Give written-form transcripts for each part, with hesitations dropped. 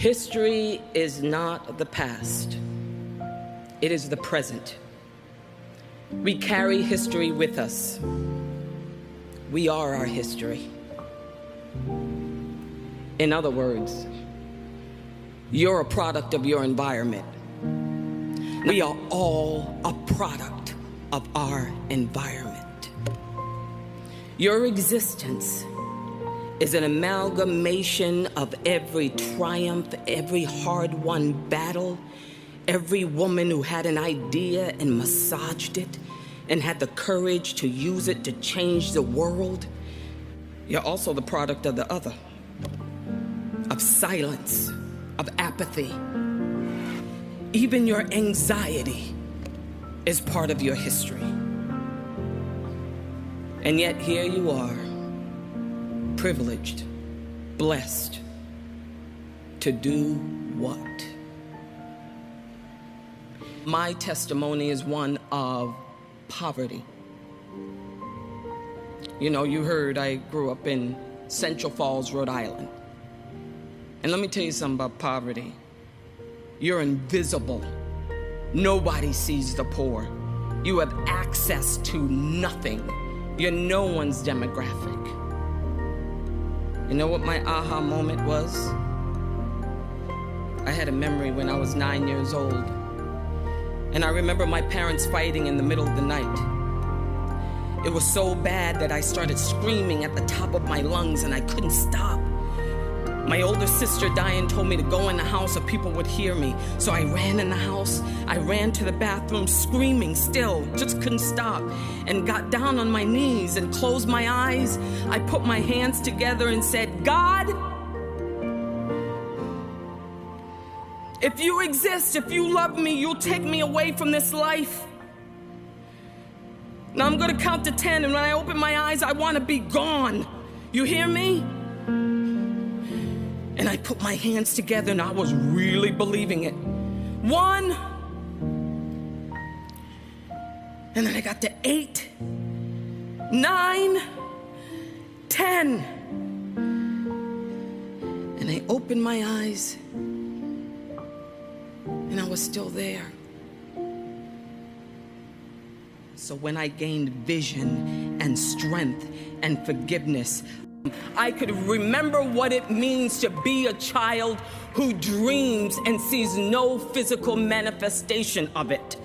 History is not the past. It is the present. We carry history with us. We are our history. In other words, you're a product of your environment. We are all a product of our environment. Your existence is an amalgamation of every triumph, every hard-won battle, every woman who had an idea and massaged it and had the courage to use it to change the world. You're also the product of the other, of silence, of apathy. Even your anxiety is part of your history. And yet here you are, privileged, blessed, to do what? My testimony is one of poverty. You know, you heard I grew up in Central Falls, Rhode Island. And let me tell you something about poverty. You're invisible. Nobody sees the poor. You have access to nothing. You're no one's demographic. You know what my aha moment was? I had a memory when I was 9 years old. And I remember my parents fighting in the middle of the night. It was so bad that I started screaming at the top of my lungs and I couldn't stop. My older sister, Diane, told me to go in the house or people would hear me. So I ran in the house. I ran to the bathroom screaming still, just couldn't stop, and got down on my knees and closed my eyes. I put my hands together and said, God, if you exist, if you love me, you'll take me away from this life. Now I'm gonna count to 10, and when I open my eyes, I wanna be gone. You hear me? And I put my hands together and I was really believing it. 1. And then I got to 8, 9, 10. And I opened my eyes and I was still there. So when I gained vision and strength and forgiveness, I could remember what it means to be a child who dreams and sees no physical manifestation of it.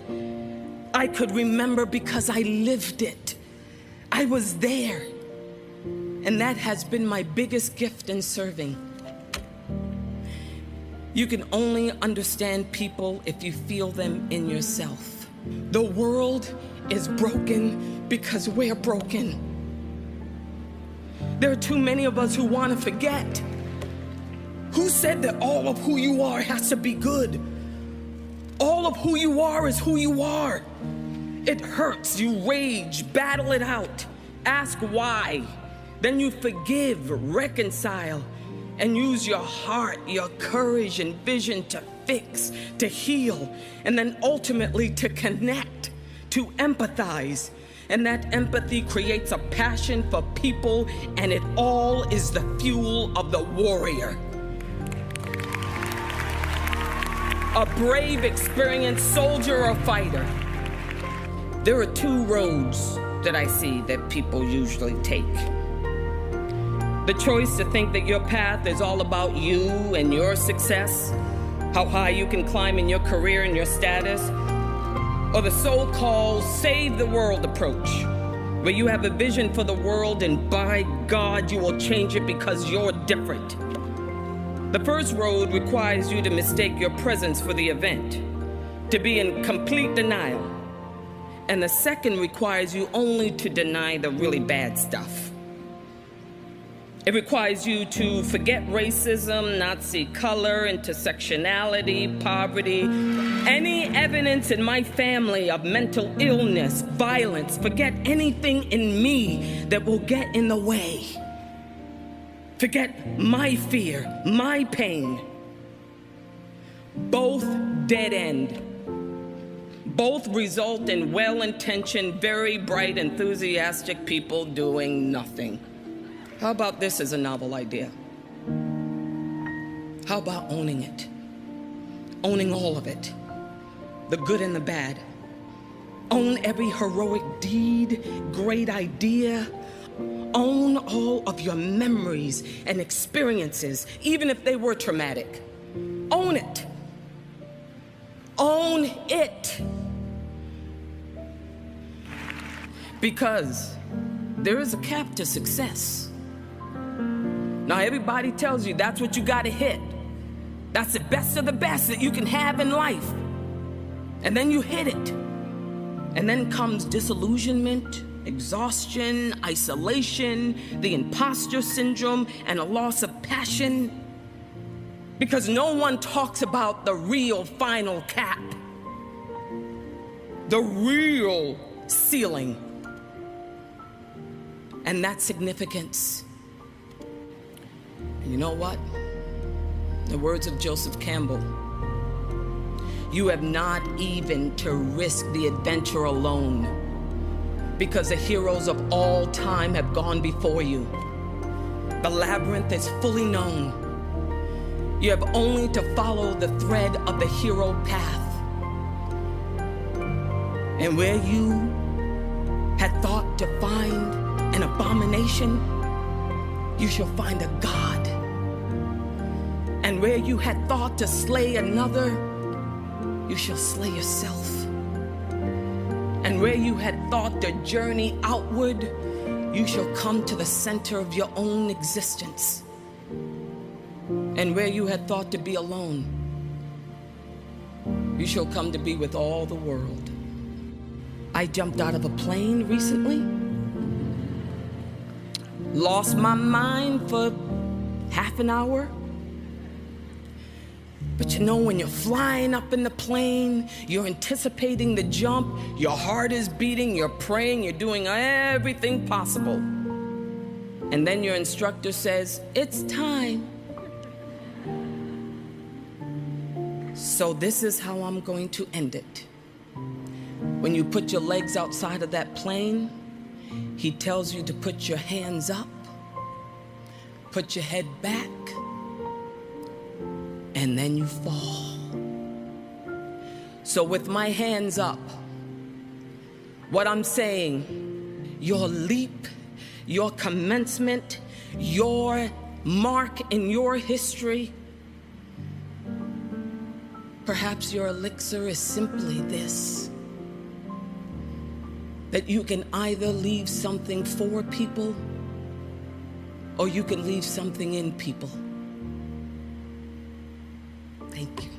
I could remember because I lived it. I was there. And that has been my biggest gift in serving. You can only understand people if you feel them in yourself. The world is broken because we're broken. There are too many of us who want to forget. Who said that all of who you are has to be good? All of who you are is who you are. It hurts, you rage, battle it out, ask why. Then you forgive, reconcile, and use your heart, your courage and vision to fix, to heal, and then ultimately to connect, to empathize. And that empathy creates a passion for people, and it all is the fuel of the warrior. A brave, experienced soldier or fighter. There are 2 roads that I see that people usually take. The choice to think that your path is all about you and your success, how high you can climb in your career and your status, or the so-called save the world approach, where you have a vision for the world and by God you will change it because you're different. The first road requires you to mistake your presence for the event, to be in complete denial. And the second requires you only to deny the really bad stuff. It requires you to forget racism, Nazi color, intersectionality, poverty, any evidence in my family of mental illness, violence. Forget anything in me that will get in the way. Forget my fear, my pain. Both dead end. Both result in well-intentioned, very bright, enthusiastic people doing nothing. How about this as a novel idea? How about owning it? Owning all of it, the good and the bad. Own every heroic deed, great idea. Own all of your memories and experiences, even if they were traumatic. Own it. Own it. Because there is a cap to success. Now, everybody tells you that's what you got to hit. That's the best of the best that you can have in life. And then you hit it. And then comes disillusionment, exhaustion, isolation, the imposter syndrome, and a loss of passion. Because no one talks about the real final cap, the real ceiling, and that significance. And you know what? The words of Joseph Campbell, you have not even to risk the adventure alone, because the heroes of all time have gone before you. The labyrinth is fully known. You have only to follow the thread of the hero path. And where you had thought to find an abomination, you shall find a God. And where you had thought to slay another, you shall slay yourself. And where you had thought to journey outward, you shall come to the center of your own existence. And where you had thought to be alone, you shall come to be with all the world. I jumped out of a plane recently, lost my mind for half an hour. But you know, when you're flying up in the plane, you're anticipating the jump, your heart is beating, you're praying, you're doing everything possible. And then your instructor says, "It's time." So this is how I'm going to end it. When you put your legs outside of that plane, he tells you to put your hands up, put your head back, and then you fall. So with my hands up, what I'm saying, your leap, your commencement, your mark in your history, perhaps your elixir is simply this: that you can either leave something for people or you can leave something in people. Thank you.